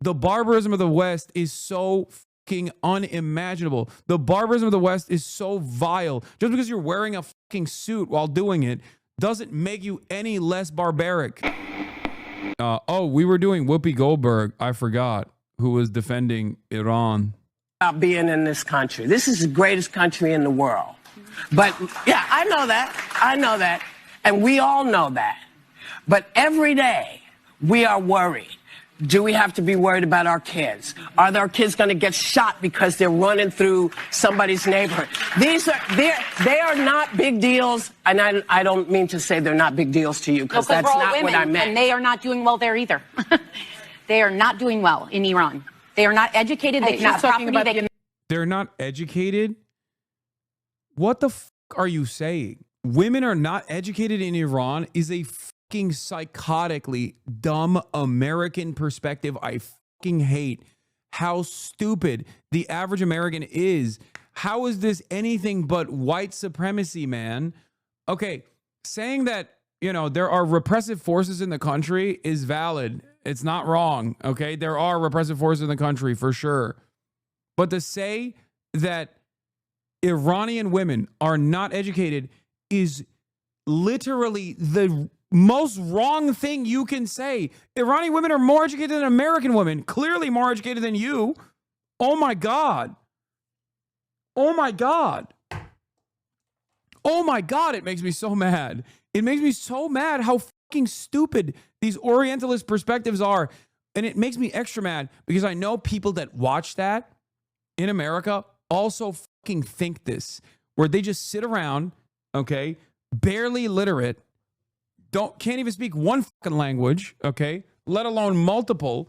The barbarism of the West is so fucking unimaginable. The barbarism of the West is so vile. Just because you're wearing a fucking suit while doing it doesn't make you any less barbaric. Oh, we were doing Whoopi Goldberg, I forgot, who was defending Iran. About being in this country. This is the greatest country in the world. But yeah, I know that. And we all know that. But every day we are worried. Do we have to be worried about our kids? Are our kids going to get shot because they're running through somebody's neighborhood? They are not big deals, and I don't mean to say they're not big deals to you, because that's not women, what I meant. And they are not doing well there either. They are not doing well in Iran. They are not educated. They cannot property. They're not educated? What the fuck are you saying? Women are not educated in Iran is a fucking psychotically dumb American perspective. I fucking hate how stupid the average American is. How is this anything but white supremacy, man? Okay, saying that, you know, there are repressive forces in the country is valid. It's not wrong, okay? There are repressive forces in the country for sure. But to say that Iranian women are not educated is literally the most wrong thing you can say. Iranian women are more educated than American women, clearly more educated than you. Oh my God. Oh my God. Oh my God, it makes me so mad. It makes me so mad how fucking stupid these Orientalist perspectives are. And it makes me extra mad because I know people that watch that in America also fucking think this, where they just sit around, okay, barely literate, can't even speak one fucking language, okay, let alone multiple,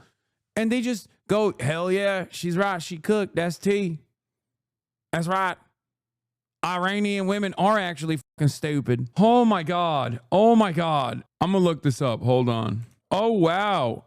and they just go, hell yeah, she's right, she cooked, that's tea. That's right. Iranian women are actually fucking stupid. Oh my God. Oh my God. I'm gonna look this up. Hold on. Oh wow.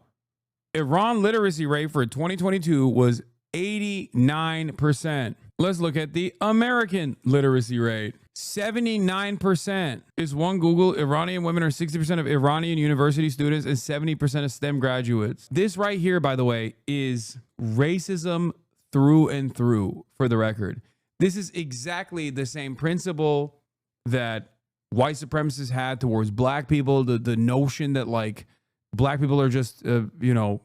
Iran literacy rate for 2022 was 89%. Let's look at the American literacy rate. 79%. Is one Google. Iranian women are 60% of Iranian university students and 70% of STEM graduates. This right here, by the way, is racism through and through, for the record. This is exactly the same principle that white supremacists had towards black people. The notion that like black people are just, you know,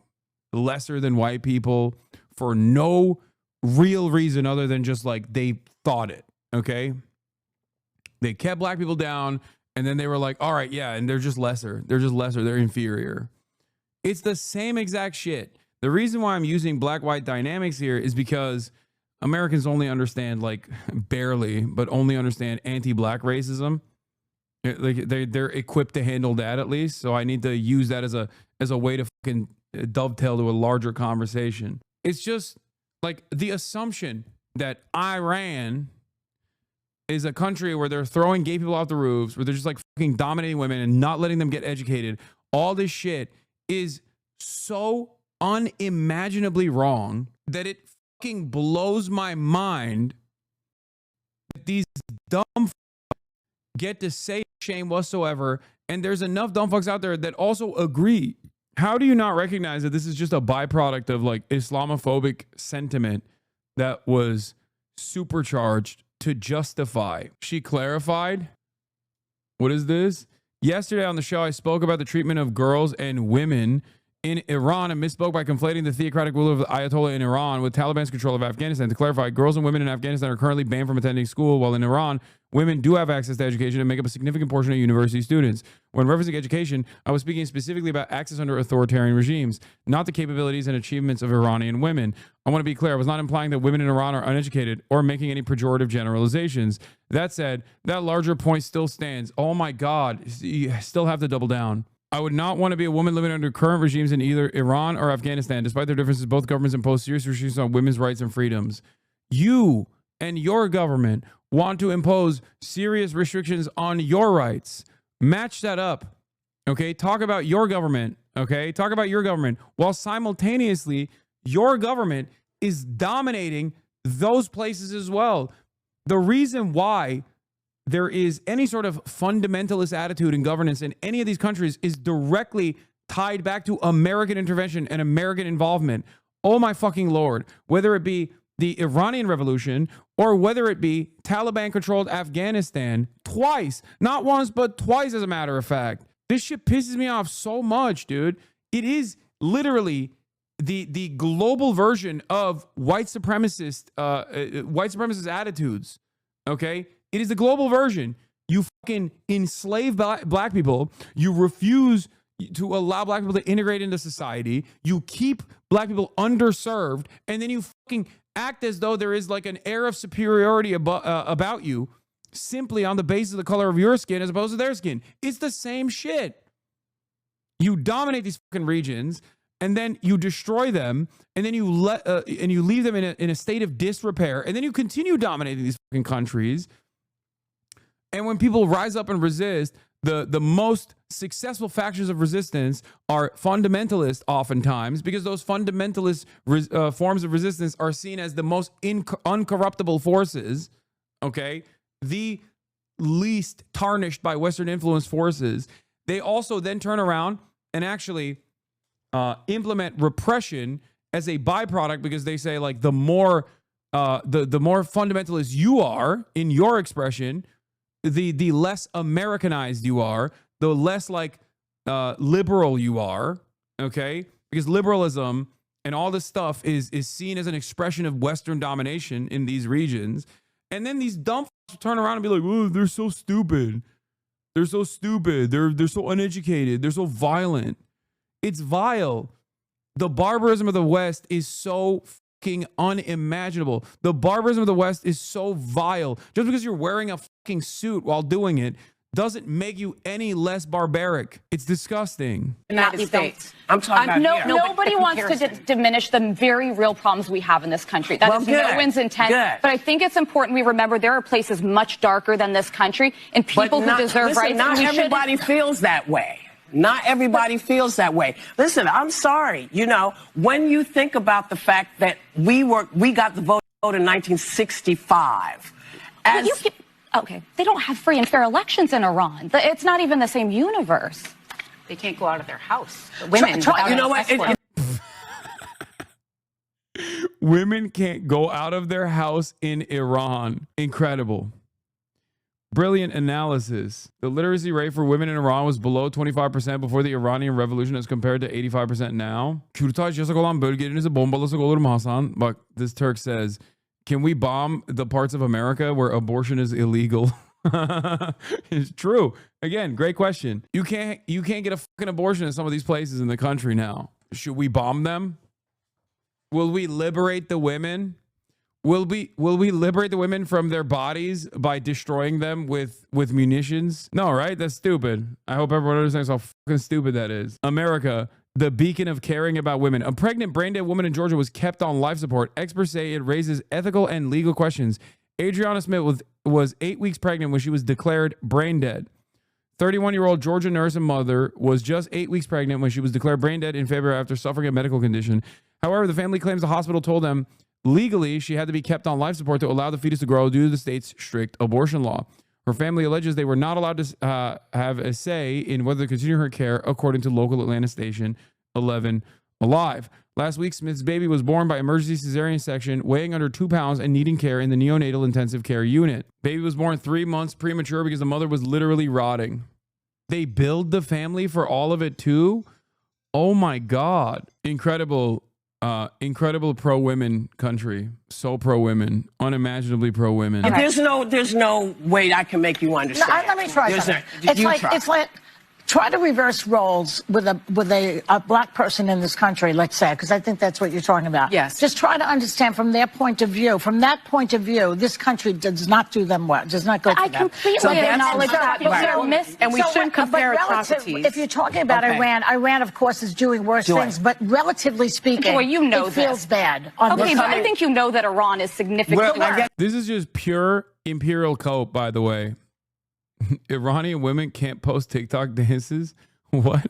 lesser than white people for no real reason other than just like they thought it. Okay. They kept black people down and then they were like, all right, yeah. And they're just lesser. They're just lesser. They're inferior. It's the same exact shit. The reason why I'm using black-white dynamics here is because Americans only understand, like, barely, but only understand anti-black racism. Like they're equipped to handle that at least. So I need to use that as a way to fucking dovetail to a larger conversation. It's just like the assumption that Iran is a country where they're throwing gay people off the roofs, where they're just like fucking dominating women and not letting them get educated. All this shit is so unimaginably wrong that it fucking blows my mind that these dumb get to say shame whatsoever, and there's enough dumb fucks out there that also agree. How do you not recognize that this is just a byproduct of like Islamophobic sentiment that was supercharged to justify? She clarified. What is this? Yesterday on the show, I spoke about the treatment of girls and women in Iran and misspoke by conflating the theocratic rule of the Ayatollah in Iran with Taliban's control of Afghanistan. To clarify, girls and women in Afghanistan are currently banned from attending school, while in Iran, women do have access to education and make up a significant portion of university students. When referencing education, I was speaking specifically about access under authoritarian regimes, not the capabilities and achievements of Iranian women. I want to be clear, I was not implying that women in Iran are uneducated or making any pejorative generalizations. That said, that larger point still stands. Oh my God, you still have to double down. I would not want to be a woman living under current regimes in either Iran or Afghanistan. Despite their differences, both governments impose serious restrictions on women's rights and freedoms. You and your government want to impose serious restrictions on your rights. Match that up. Okay? Talk about your government. Okay? Talk about your government. While simultaneously, your government is dominating those places as well. The reason why there is any sort of fundamentalist attitude in governance in any of these countries is directly tied back to American intervention and American involvement. Oh my fucking Lord. Whether it be the Iranian Revolution or whether it be Taliban-controlled Afghanistan, twice. Not once, but twice, as a matter of fact. This shit pisses me off so much, dude. It is literally the global version of white supremacist attitudes. Okay? It is the global version. You fucking enslave black people. You refuse to allow black people to integrate into society. You keep black people underserved, and then you fucking act as though there is like an air of superiority about you simply on the basis of the color of your skin as opposed to their skin. It's the same shit. You dominate these fucking regions, and then you destroy them, and then you leave them in a state of disrepair, and then you continue dominating these fucking countries. And when people rise up and resist, the most successful factions of resistance are fundamentalist oftentimes, because those fundamentalist forms of resistance are seen as the most uncorruptible forces, okay? The least tarnished by Western influence forces. They also then turn around and actually implement repression as a byproduct, because they say, like, the more fundamentalist you are in your expression, the less Americanized you are, the less like liberal you are, okay? Because liberalism and all this stuff is seen as an expression of Western domination in these regions. And then these dumb f***s turn around and be like, "Oh, they're so stupid. They're so stupid. They're so uneducated. They're so violent." It's vile. The barbarism of the West is so fucking unimaginable. The barbarism of the West is so vile. Just because you're wearing a fucking suit while doing it doesn't make you any less barbaric. It's disgusting. United States. I'm talking about here. Nobody wants to diminish the very real problems we have in this country. That is no one's intent. Good. But I think it's important we remember there are places much darker than this country and people who deserve rights. Not everybody feels that way. Not everybody feels that way. Listen, I'm sorry. You know, when you think about the fact that we got the vote in 1965. Okay, they don't have free and fair elections in Iran. It's not even the same universe. They can't go out of their house. The women, you know what? Women can't go out of their house in Iran. Incredible. Brilliant analysis. The literacy rate for women in Iran was below 25% before the Iranian Revolution as compared to 85% now. Kurtaj olan bölgelerinizi bombalasak olur mu Hasan? Bak, this Turk says, can we bomb the parts of America where abortion is illegal? It's true. Again, great question. You can't get a fucking abortion in some of these places in the country now. Should we bomb them? Will we liberate the women? Will we liberate the women from their bodies by destroying them with munitions? No, right? That's stupid. I hope everyone understands how fucking stupid that is. America, the beacon of caring about women. A pregnant, brain-dead woman in Georgia was kept on life support. Experts say it raises ethical and legal questions. Adriana Smith was 8 weeks pregnant when she was declared brain-dead. 31-year-old Georgia nurse and mother was just 8 weeks pregnant when she was declared brain-dead in February after suffering a medical condition. However, the family claims the hospital told them legally she had to be kept on life support to allow the fetus to grow due to the state's strict abortion law. Her family alleges they were not allowed to have a say in whether to continue her care, according to local Atlanta station 11 Alive. Last week, Smith's baby was born by emergency cesarean section, weighing under 2 pounds and needing care in the neonatal intensive care unit. Baby was born 3 months premature because the mother was literally rotting. They billed the family for all of it too? Oh my God. Incredible pro-women country. So pro-women. Unimaginably pro-women. There's no way I can make you understand. Let me try something. It's like try to reverse roles with a black person in this country, let's say, because I think that's what you're talking about. Yes. Just try to understand from their point of view. From that point of view, this country does not do them well. Does not go to them. I completely acknowledge that. And we shouldn't compare atrocities. If you're talking about Iran, of course, is doing worse things. But relatively speaking, it feels bad. Okay, but I think you know that Iran is significantly worse. This is just pure imperial cope, by the way. Iranian women can't post TikTok dances? What?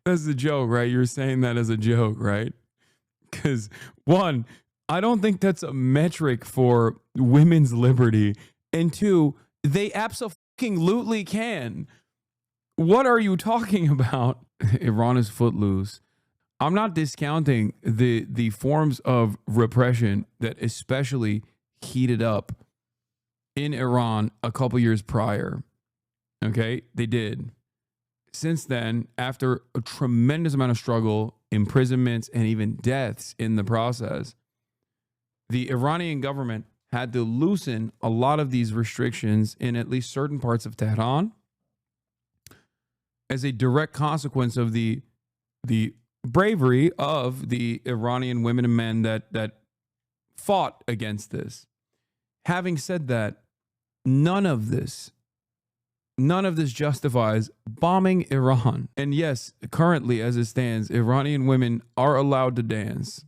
That's a joke, right? You're saying that as a joke, right? Because, one, I don't think that's a metric for women's liberty. And two, they absolutely can. What are you talking about? Iran is footloose. I'm not discounting the forms of repression that especially heated up in Iran a couple years prior. Okay, they did. Since then, after a tremendous amount of struggle, imprisonments, and even deaths in the process, the Iranian government had to loosen a lot of these restrictions in at least certain parts of Tehran as a direct consequence of the bravery of the Iranian women and men that fought against this. Having said that, none of this justifies bombing Iran. And yes, currently as it stands, Iranian women are allowed to dance.